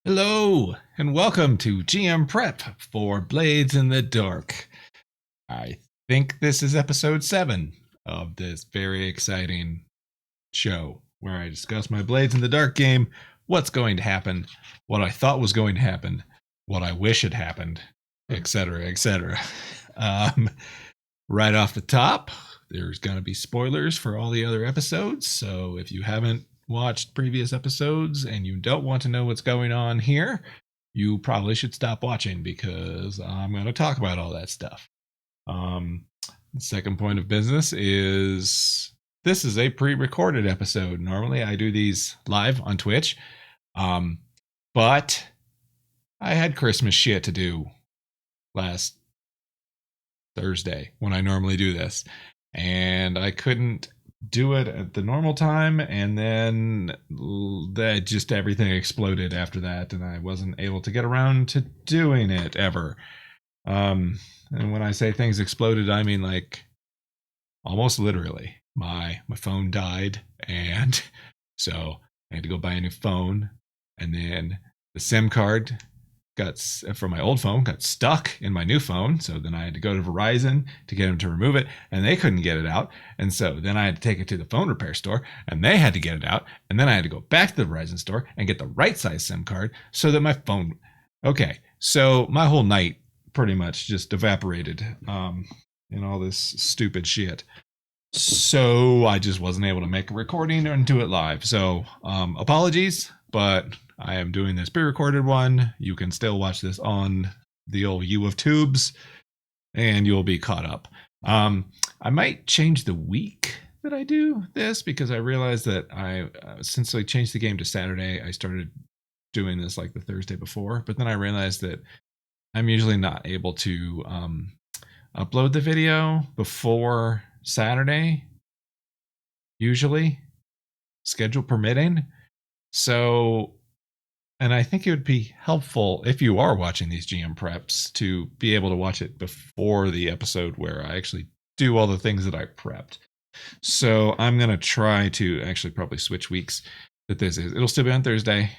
Hello, and welcome to GM Prep for Blades in the Dark. I think this is episode 7 of this very exciting show where I discuss my Blades in the Dark game, what's going to happen, what I thought was going to happen, what I wish had happened, etc., etc. Um, right off the top, there's going to be spoilers for all the other episodes, so if you haven't watched previous episodes and you don't want to know what's going on here, you probably should stop watching because I'm going to talk about all that stuff. The second point of business is this is a pre-recorded episode. Normally I do these live on Twitch, but I had Christmas shit to do last Thursday when I normally do this, and I couldn't do it at the normal time, and then that just everything exploded after that, and I wasn't able to get around to doing it ever. And when I say things exploded, I mean like almost literally. My phone died, and so I had to go buy a new phone, and then the SIM card got from my old phone got stuck in my new phone, so then I had to go to Verizon to get them to remove it, and they couldn't get it out, and so then I had to take it to the phone repair store, and they had to get it out, and then I had to go back to the Verizon store and get the right size SIM card so that my phone. Okay, so my whole night pretty much just evaporated in all this stupid shit. So I just wasn't able to make a recording and do it live. So apologies, but I am doing this pre-recorded one. You can still watch this on the old U of Tubes, and you'll be caught up. I might change the week that I do this because I realized that since I changed the game to Saturday, I started doing this like the Thursday before. But then I realized that I'm usually not able to upload the video before Saturday, usually, schedule permitting. So, and I think it would be helpful if you are watching these GM preps to be able to watch it before the episode where I actually do all the things that I prepped. So I'm going to try to actually probably switch weeks that this is. It'll still be on Thursday,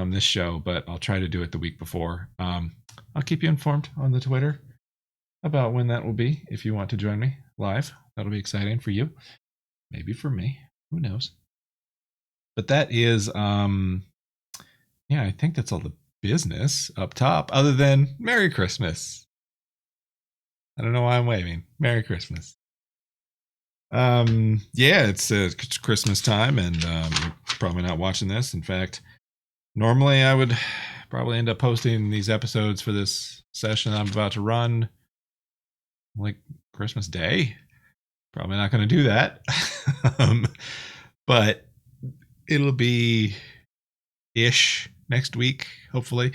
this show, but I'll try to do it the week before. I'll keep you informed on the Twitter about when that will be if you want to join me live. That'll be exciting for you. Maybe for me. Who knows? But that is yeah, I think that's all the business up top, other than Merry Christmas. I don't know why I'm waving. Merry Christmas. Yeah, it's Christmas time, and you're probably not watching this. In fact, normally I would probably end up posting these episodes for this session I'm about to run like Christmas Day. Probably not going to do that. But it'll be ish next week, hopefully.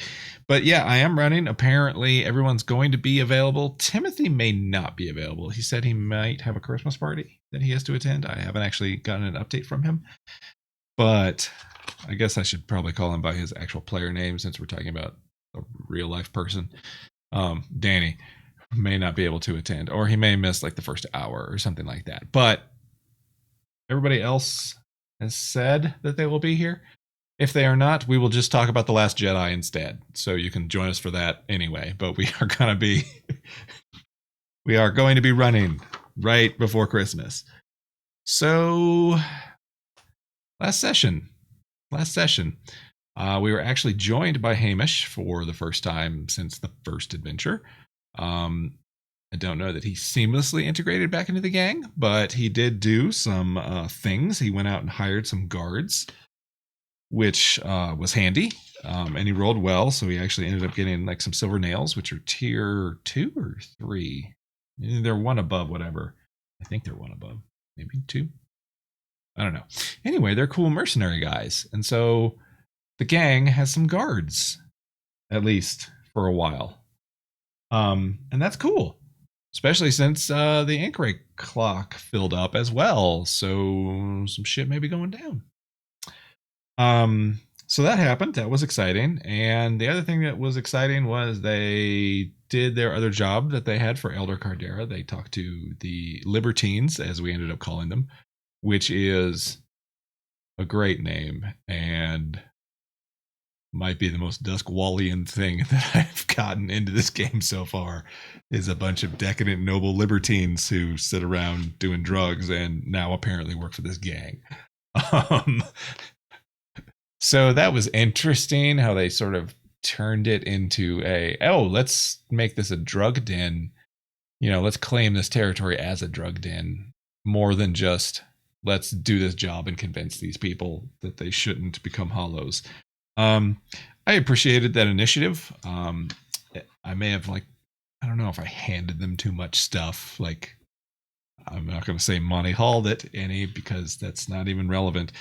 But yeah, I am running. Apparently, everyone's going to be available. Timothy may not be available. He said he might have a Christmas party that he has to attend. I haven't actually gotten an update from him. But I guess I should probably call him by his actual player name since we're talking about a real life person. Danny may not be able to attend, or he may miss like the first hour or something like that. But everybody else has said that they will be here. If they are not, we will just talk about The Last Jedi instead. So you can join us for that anyway. But we are going to be we are going to be running right before Christmas. So last session, we were actually joined by Hamish for the first time since the first adventure. I don't know that he seamlessly integrated back into the gang, but he did do some things. He went out and hired some guards, which was handy. And he rolled well, so he actually ended up getting like some silver nails, which are tier 2 or 3. They're one above whatever. I think they're one above, maybe 2. I don't know. Anyway, they're cool mercenary guys, and so the gang has some guards, at least for a while. And that's cool, especially since the Anchorage clock filled up as well. So some shit may be going down. So that happened. That was exciting. And the other thing that was exciting was they did their other job that they had for Elder Cardera. They talked to the Libertines, as we ended up calling them, which is a great name. And might be the most Duskwallian thing that I've gotten into this game so far, is a bunch of decadent noble libertines who sit around doing drugs and now apparently work for this gang. Um, so that was interesting how they sort of turned it into let's make this a drug den. Let's claim this territory as a drug den more than just let's do this job and convince these people that they shouldn't become hollows. I appreciated that initiative. I may have I don't know if I handed them too much stuff. I'm not going to say Monty hauled it any because that's not even relevant,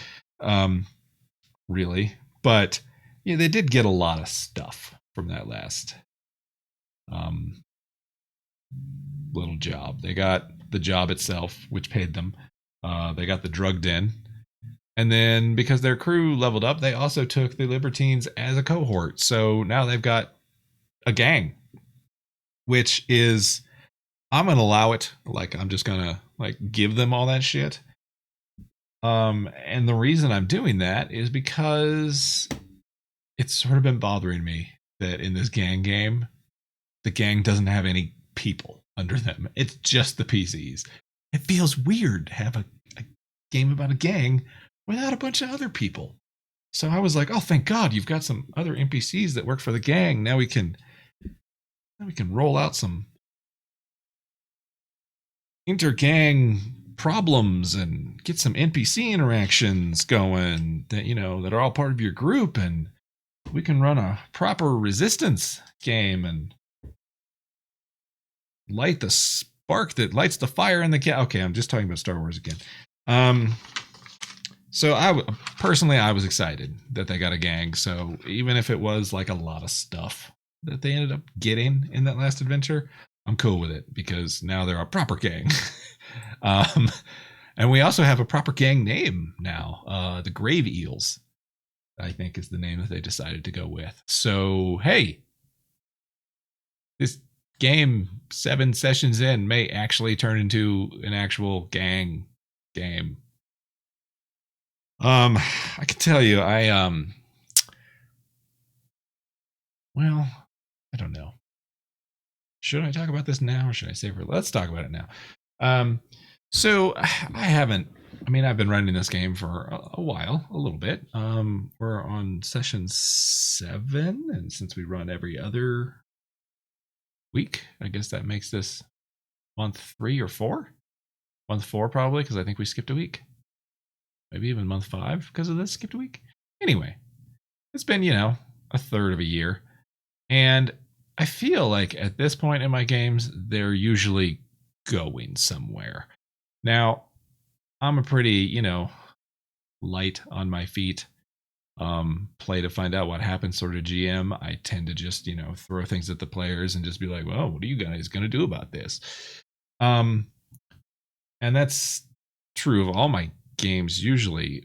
really. But they did get a lot of stuff from that last little job. They got the job itself, which paid them. They got the drug den. And then because their crew leveled up, they also took the Libertines as a cohort. So now they've got a gang, which is, I'm going to allow it. I'm just going to give them all that shit. And the reason I'm doing that is because it's sort of been bothering me that in this gang game, the gang doesn't have any people under them. It's just the PCs. It feels weird to have a game about a gang without a bunch of other people. So I was like, oh, thank God you've got some other NPCs that work for the gang. Now we can roll out some inter-gang problems and get some NPC interactions going that are all part of your group, and we can run a proper resistance game and light the spark that lights the fire in the Okay, I'm just talking about Star Wars again. So I was excited that they got a gang. So even if it was a lot of stuff that they ended up getting in that last adventure, I'm cool with it because now they're a proper gang. And we also have a proper gang name now. The Grave Eels, I think, is the name that they decided to go with. So, hey, this game 7 sessions in may actually turn into an actual gang game. I can tell you, I don't know. Should I talk about this now or should I save it? Let's talk about it now. So I've been running this game for a while, a little bit. We're on session 7, and since we run every other week, I guess that makes this month 3 or 4. Month 4 probably, because I think we skipped a week. Maybe even month 5 because of this skipped a week. Anyway, it's been, a third of a year. And I feel like at this point in my games, they're usually going somewhere. Now, I'm a pretty, light on my feet, play to find out what happens sort of GM. I tend to just, throw things at the players and just be like, well, what are you guys going to do about this? And that's true of all my games usually.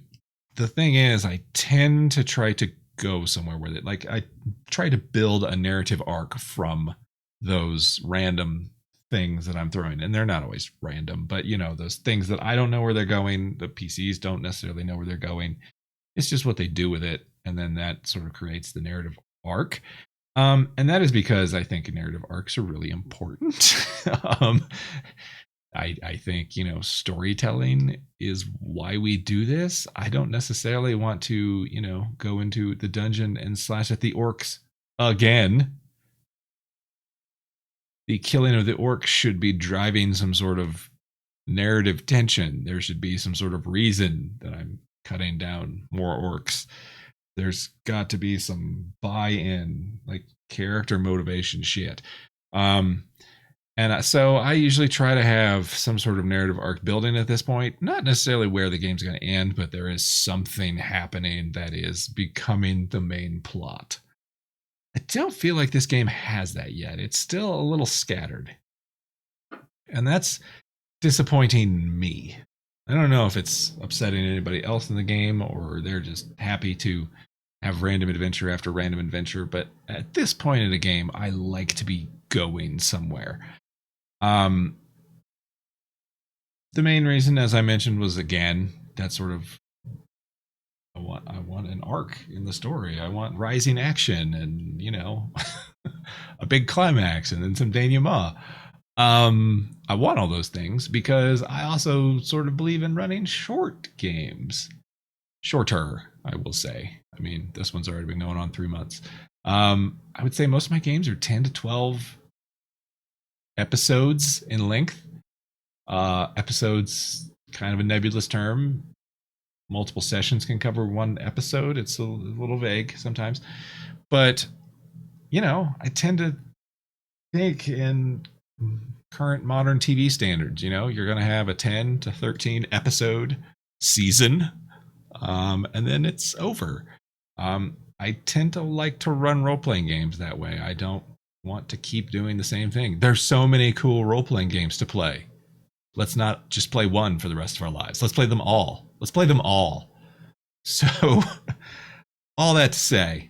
The thing is, I tend to try to go somewhere with it. I try to build a narrative arc from those random things that I'm throwing, and they're not always random, but those things that I don't know where they're going, the PCs don't necessarily know where they're going. It's just what they do with it, and then that sort of creates the narrative arc. And that is because I think narrative arcs are really important. I think, storytelling is why we do this. I don't necessarily want to, go into the dungeon and slash at the orcs again. The killing of the orcs should be driving some sort of narrative tension. There should be some sort of reason that I'm cutting down more orcs. There's got to be some buy-in, character motivation shit. And so I usually try to have some sort of narrative arc building at this point. Not necessarily where the game's going to end, but there is something happening that is becoming the main plot. I don't feel like this game has that yet. It's still a little scattered. And that's disappointing me. I don't know if it's upsetting anybody else in the game or they're just happy to have random adventure after random adventure. But at this point in the game, I like to be going somewhere. The main reason, as I mentioned, was again that sort of I want an arc in the story. I want rising action and a big climax and then some denouement. I want all those things because I also sort of believe in running short games. Shorter, I will say. I mean, this one's already been going on 3 months. I would say most of my games are 10 to 12 episodes in length. Episodes, kind of a nebulous term. Multiple sessions can cover one episode. It's a little vague sometimes. But, I tend to think in current modern TV standards, you're going to have a 10 to 13 episode season, and then it's over. I tend to like to run role playing games that way. I don't want to keep doing the same thing. There's so many cool role playing games to play. Let's not just play one for the rest of our lives. Let's play them all. Let's play them all. So, all that to say,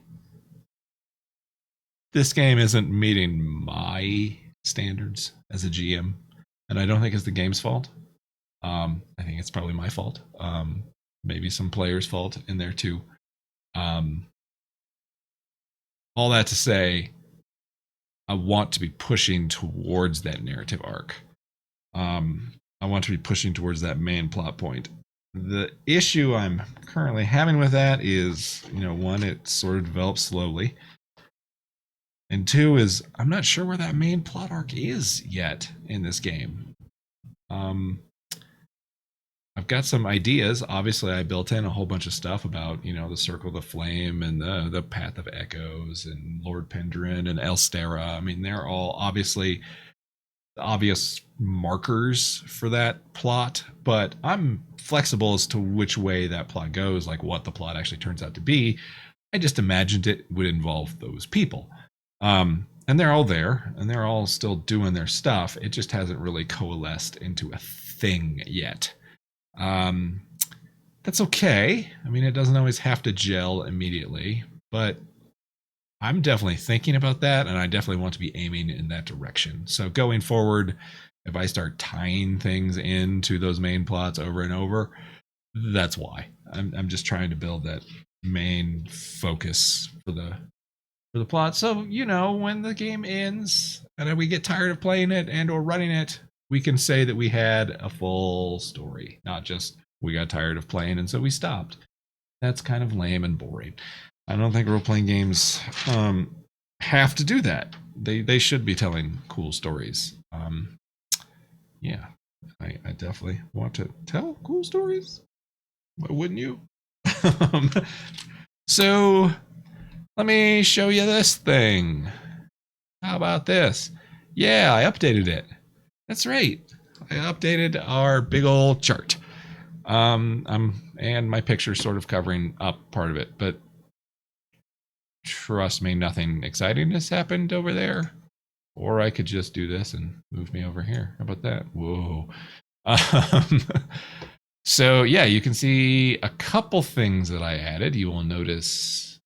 this game isn't meeting my standards as a GM, and I don't think it's the game's fault. I think it's probably my fault. Maybe some players' fault in there too. All that to say, I want to be pushing towards that narrative arc. I want to be pushing towards that main plot point. The issue I'm currently having with that is, one, it sort of develops slowly. And two is, I'm not sure where that main plot arc is yet in this game. I've got some ideas. Obviously, I built in a whole bunch of stuff about, the Circle of the Flame and the Path of Echoes and Lord Pendrain and Elstera. I mean, they're all obviously obvious markers for that plot, but I'm flexible as to which way that plot goes, like what the plot actually turns out to be. I just imagined it would involve those people. And they're all there, and they're all still doing their stuff. It just hasn't really coalesced into a thing yet. That's okay. I mean, it doesn't always have to gel immediately, but I'm definitely thinking about that, and I definitely want to be aiming in that direction. So going forward, if I start tying things into those main plots over and over, that's why. I'm just trying to build that main focus for the plot. So, when the game ends and we get tired of playing it and or running it, we can say that we had a full story, not just we got tired of playing and so we stopped. That's kind of lame and boring. I don't think role-playing games have to do that. They should be telling cool stories. Yeah, I definitely want to tell cool stories. Why wouldn't you? So let me show you this thing. How about this? Yeah, I updated it. That's right. I updated our big old chart. And my picture's sort of covering up part of it, but trust me, nothing exciting has happened over there. Or I could just do this and move me over here. How about that? Whoa. So yeah, you can see a couple things that I added. You will notice,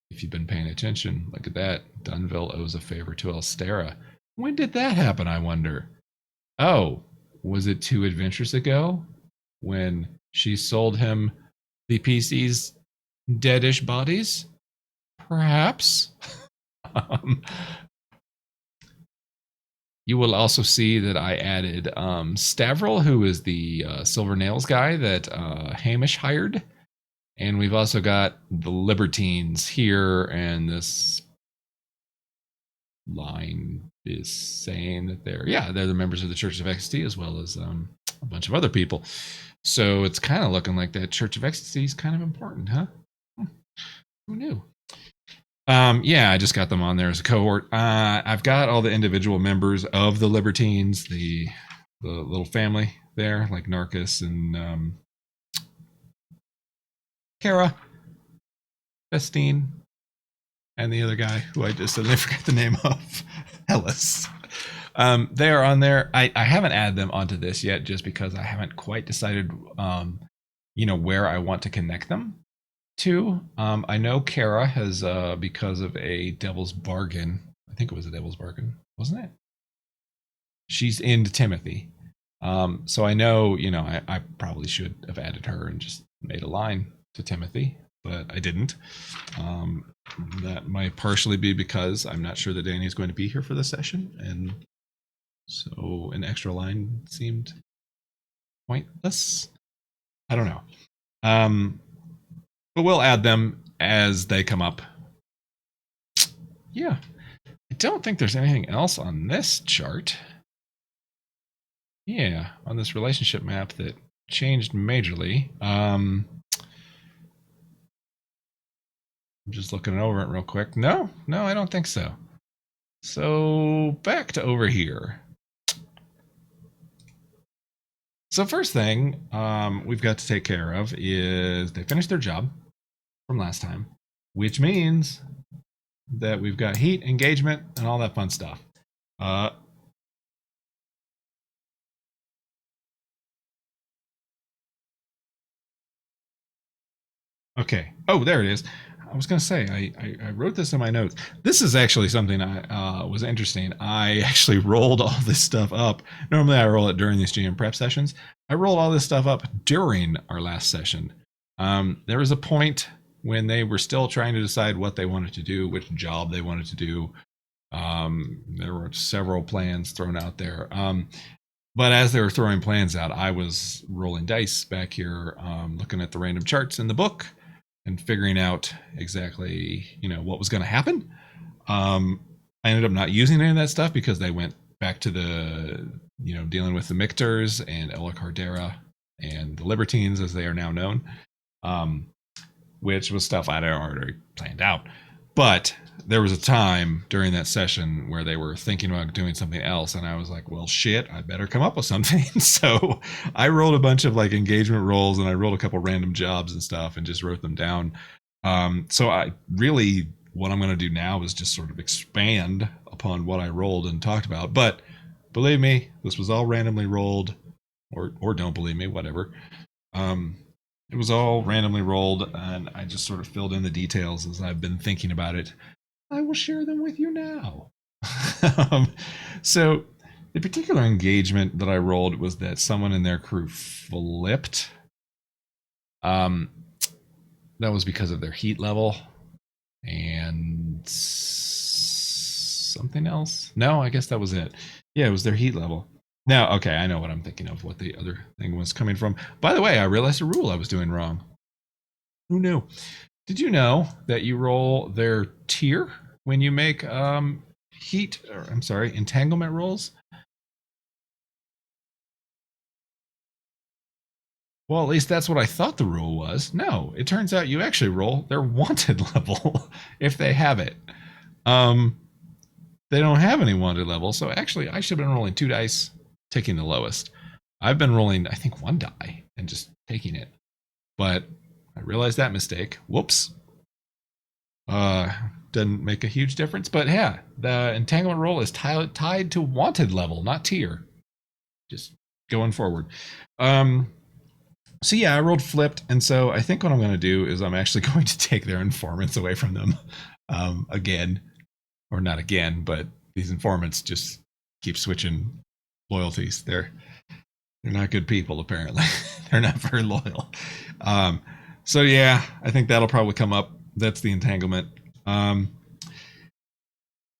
if you've been paying attention, look at that. Dunville owes a favor to Elstera. When did that happen, I wonder? Oh, was it 2 adventures ago when she sold him the PC's deadish bodies? Perhaps. You will also see that I added Stavril, who is the Silver Nails guy that Hamish hired. And we've also got the Libertines here, and this line is saying that they're the members of the Church of Ecstasy, as well as a bunch of other people. So it's kind of looking like that Church of Ecstasy is kind of important, huh? Who knew? I just got them on there as a cohort. I've got all the individual members of the Libertines, the little family there, like Narcus and Kara, Festine, and the other guy who I just suddenly forgot the name of, Hellas. They are on there. I haven't added them onto this yet, just because I haven't quite decided, where I want to connect them to. I know Kara has, because of a Devil's Bargain. I think it was a Devil's Bargain, wasn't it? She's into Timothy. So I know, I probably should have added her and just made a line to Timothy, but I didn't. That might partially be because I'm not sure that Danny is going to be here for the session, and so an extra line seemed pointless. I don't know. But we'll add them as they come up. Yeah. I don't think there's anything else on this chart. Yeah, on this relationship map that changed majorly. I'm just looking over it real quick. No, I don't think so. So back to over here. So first thing we've got to take care of is they finished their job from last time, which means that we've got heat, engagement, and all that fun stuff. Okay. Oh, there it is. I was going to say, I wrote this in my notes. This is actually something I was interesting. I actually rolled all this stuff up. Normally, I roll it during these GM prep sessions. I rolled all this stuff up during our last session. There was a point when they were still trying to decide what they wanted to do, which job they wanted to do. There were several plans thrown out there. But as they were throwing plans out, I was rolling dice back here, looking at the random charts in the book and figuring out exactly, what was going to happen. I ended up not using any of that stuff because they went back to the, dealing with the Mictors and Ella Cardera and the Libertines, as they are now known, which was stuff I'd already planned out. But there was a time during that session where they were thinking about doing something else, and I was like, well, shit, I better come up with something. So I rolled a bunch of engagement rolls, and I rolled a couple random jobs and stuff and just wrote them down. So I really, what I'm going to do now is just sort of expand upon what I rolled and talked about. But believe me, this was all randomly rolled, or don't believe me, whatever. It was all randomly rolled, and I just sort of filled in the details as I've been thinking about it. I will share them with you now. So the particular engagement that I rolled was that someone in their crew flipped. That was because of their heat level and something else. No, I guess that was it. Yeah, it was their heat level. Now, okay, I know what I'm thinking of, what the other thing was coming from. By the way, I realized a rule I was doing wrong. Who knew? Did you know that you roll their tier when you make entanglement rolls? Well, at least that's what I thought the rule was. No, it turns out you actually roll their wanted level if they have it. They don't have any wanted level, so actually I should have been rolling 2 dice, taking the lowest. I've been rolling, I think, 1 die and just taking it. But I realized that mistake. Whoops. Doesn't make a huge difference. But yeah, the entanglement roll is tied to wanted level, not tier. Just going forward. So yeah, I rolled flipped. And so I think what I'm going to do is I'm actually going to take their informants away from them again. Or not again, but these informants just keep switching loyalties. They're not good people, apparently. They're not very loyal. So yeah, I think that'll probably come up. That's the entanglement. Let's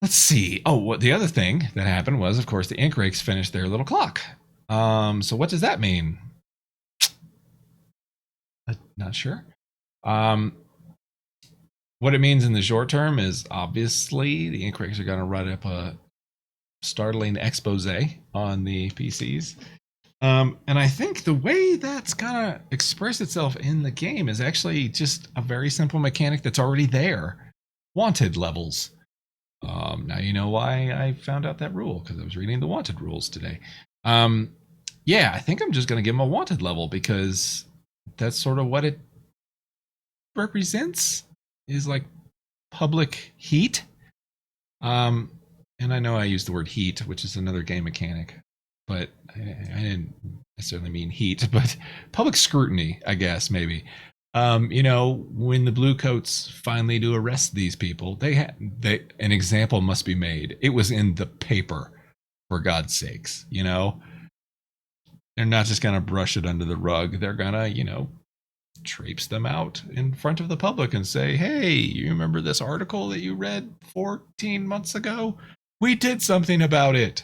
see. Oh, what the other thing that happened was, of course, the ink rakes finished their little clock. So what does that mean? Not sure. What it means in the short term is obviously the ink rakes are going to write up a startling expose on the PCs. And I think the way that's gonna express itself in the game is actually just a very simple mechanic that's already there. Wanted levels. Now you know why I found out that rule, because I was reading the wanted rules today. Yeah, I think I'm just gonna give them a wanted level because that's sort of what it represents, is like public heat. And I know I used the word heat, which is another game mechanic, but I didn't necessarily mean heat, but public scrutiny, I guess, maybe. When the Bluecoats finally do arrest these people, an example must be made. It was in the paper, for God's sakes. They're not just gonna brush it under the rug. They're gonna, traipse them out in front of the public and say, hey, you remember this article that you read 14 months ago? We did something about it.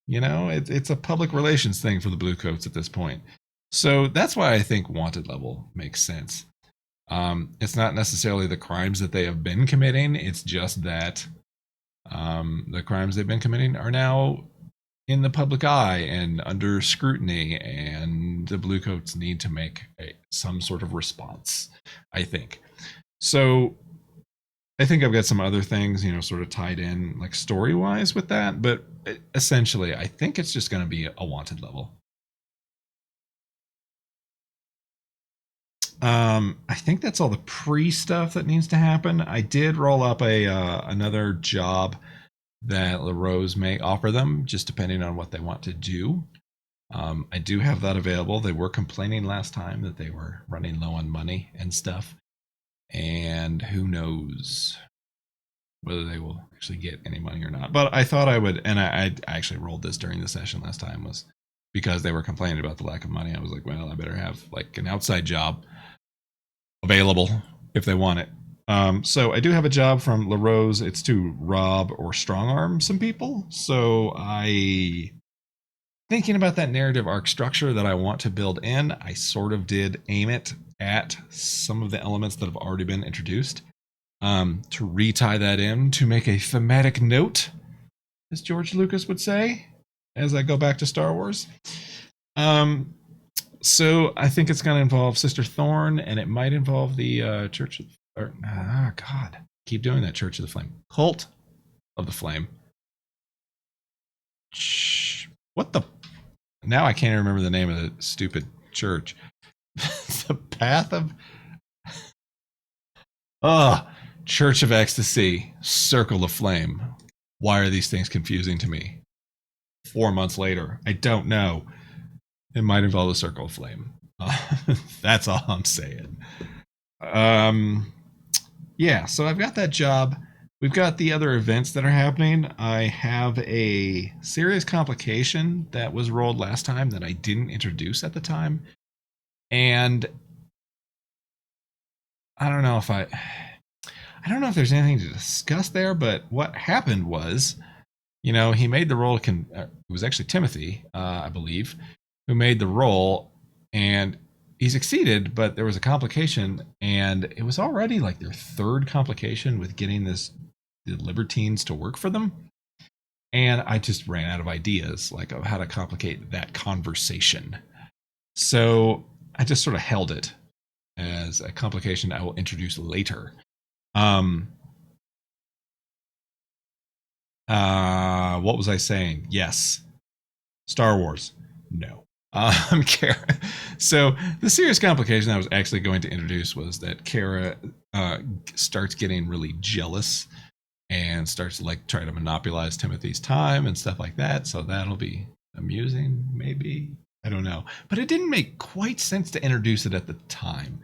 You know, it's a public relations thing for the Bluecoats at this point. So that's why I think wanted level makes sense. It's not necessarily the crimes that they have been committing, it's just that the crimes they've been committing are now in the public eye and under scrutiny, and the Bluecoats need to make some sort of response, I think. So I think I've got some other things, you know, sort of tied in, like story wise with that, but essentially, I think it's just going to be a wanted level. I think that's all the pre stuff that needs to happen. I did roll up a another job that LaRose may offer them, just depending on what they want to do. I do have that available. They were complaining last time that they were running low on money and stuff, and who knows whether they will actually get any money or not. But I thought I would, and I actually rolled this during the session last time, was because they were complaining about the lack of money. I was like, well, I better have like an outside job available if they want it. So I do have a job from LaRose. It's to rob or strong arm some people. So thinking about that narrative arc structure that I want to build in, I sort of did aim it at some of the elements that have already been introduced, to retie that in, to make a thematic note, as George Lucas would say, as I go back to Star Wars. So I think it's going to involve Sister Thorn, and it might involve the Church of... God. Keep doing that, Church of the Flame. Cult of the Flame. What the... Now I can't remember the name of the stupid church. The Path of... Church of Ecstasy. Circle of Flame. Why are these things confusing to me? 4 months later. I don't know. It might involve a Circle of Flame. That's all I'm saying. Yeah, so I've got that job. We've got the other events that are happening. I have a serious complication that was rolled last time that I didn't introduce at the time. And I don't know if there's anything to discuss there, but what happened was, you know, he made the roll. It was actually Timothy, I believe, who made the roll, and he succeeded, but there was a complication, and it was already like their third complication with getting the Libertines to work for them. And I just ran out of ideas, like, of how to complicate that conversation. So I just sort of held it as a complication I will introduce later. What was I saying? Yes. Star Wars. No. So the serious complication I was actually going to introduce was that Kara starts getting really jealous and starts to like try to monopolize Timothy's time and stuff like that. So that'll be amusing, maybe. I don't know. But it didn't make quite sense to introduce it at the time.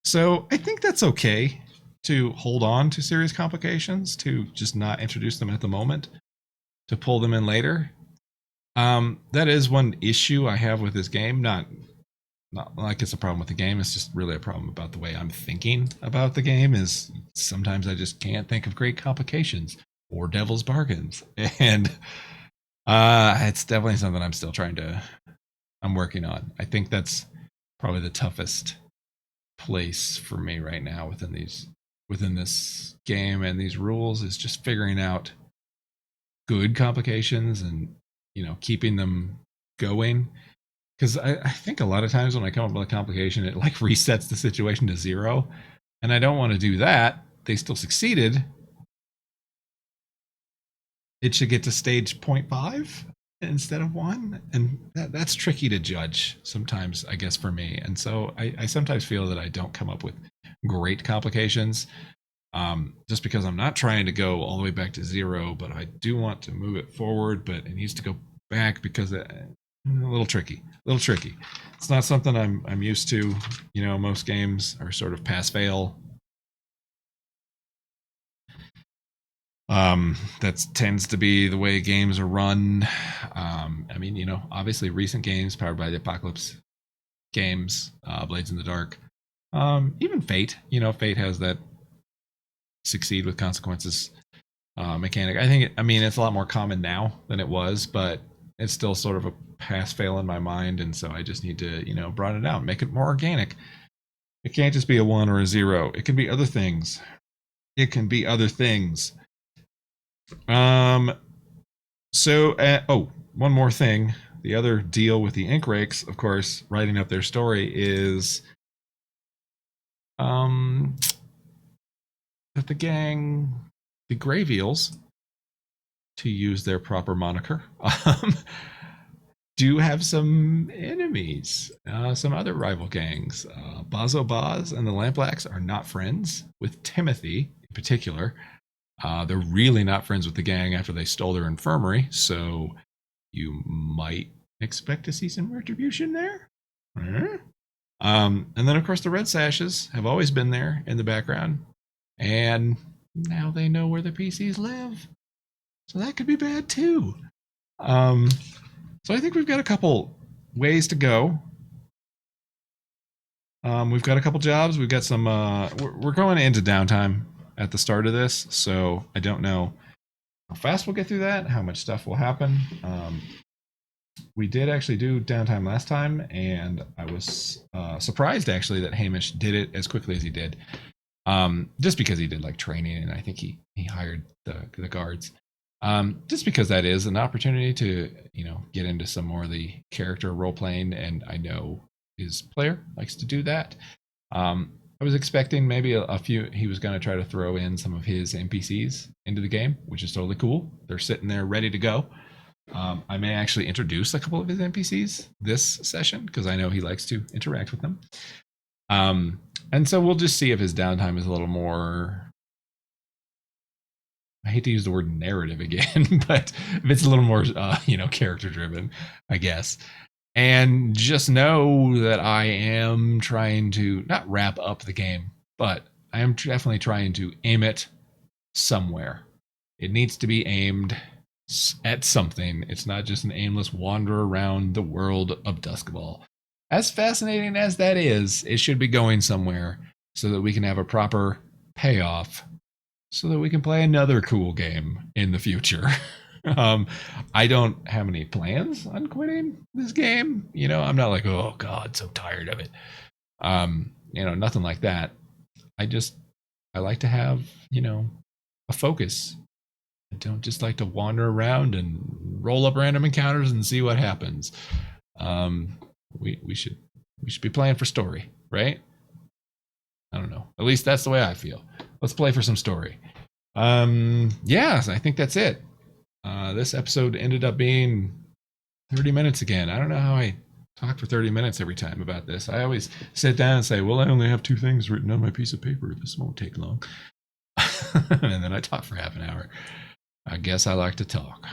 So I think that's okay to hold on to serious complications, to just not introduce them at the moment, to pull them in later. That is one issue I have with this game. Not like it's a problem with the game. It's just really a problem about the way I'm thinking about the game. Is sometimes I just can't think of great complications or devil's bargains, and it's definitely something I'm working on. I think that's probably the toughest place for me right now within this game and these rules, is just figuring out good complications and, you know, keeping them going. Because I think a lot of times when I come up with a complication, it like resets the situation to 0. And I don't want to do that. They still succeeded. It should get to stage 0.5 instead of 1. And that's tricky to judge sometimes, I guess, for me. And so I sometimes feel that I don't come up with great complications, just because I'm not trying to go all the way back to 0, but I do want to move it forward, but it needs to go back because a little tricky. It's not something I'm used to. You know, most games are sort of pass fail. That tends to be the way games are run. I mean, you know, obviously recent games powered by the Apocalypse games, Blades in the Dark, Even Fate, you know, Fate has that succeed with consequences mechanic. I mean, it's a lot more common now than it was, but it's still sort of a pass fail in my mind, and so I just need to, you know, broaden it out, make it more organic. It can't just be a 1 or a 0. It can be other things. It can be other things. Um. So, one more thing. The other deal with the Ink Rakes, of course, writing up their story is um that the gang, the Greyveils, to use their proper moniker, do have some enemies, some other rival gangs. Bazo Baz and the Lamplax are not friends with Timothy in particular. They're really not friends with the gang after they stole their infirmary, so you might expect to see some retribution there. And then, of course, the Red Sashes have always been there in the background, and now they know where the PCs live, so that could be bad too. Um, so I think we've got a couple ways to go. We've got a couple jobs. We've got some. We're going into downtime at the start of this, so I don't know how fast we'll get through that. How much stuff will happen. We did actually do downtime last time, and I was surprised actually that Hamish did it as quickly as he did. Just because he did like training, and I think he hired the guards. Just because that is an opportunity to, you know, get into some more of the character role playing, and I know his player likes to do that. I was expecting maybe a few. He was going to try to throw in some of his NPCs into the game, which is totally cool. They're sitting there ready to go. I may actually introduce a couple of his NPCs this session because I know he likes to interact with them. And so we'll just see if his downtime is a little more. I hate to use the word narrative again, but if it's a little more, you know, character driven, I guess. And just know that I am trying to not wrap up the game, but I am definitely trying to aim it somewhere. It needs to be aimed at something. It's not just an aimless wander around the world of Duskball. As fascinating as that is, it should be going somewhere so that we can have a proper payoff so that we can play another cool game in the future. I don't have any plans on quitting this game. You know, I'm not like, oh God, so tired of it. You know, nothing like that. I like to have, you know, a focus. I don't just like to wander around and roll up random encounters and see what happens. We should be playing for story, right? I don't know. At least that's the way I feel. Let's play for some story. Yeah, I think that's it. This episode ended up being 30 minutes again. I don't know how I talk for 30 minutes every time about this. I always sit down and say, well, I only have 2 things written on my piece of paper. This won't take long. And then I talk for half an hour. I guess I like to talk.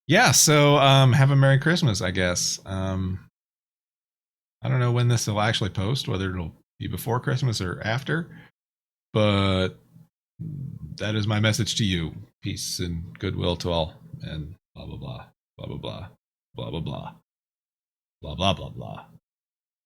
Yeah, so have a Merry Christmas, I guess. I don't know when this will actually post, whether it'll be before Christmas or after, but that is my message to you. Peace and goodwill to all, and blah blah blah, blah blah blah, blah blah blah, blah blah blah blah.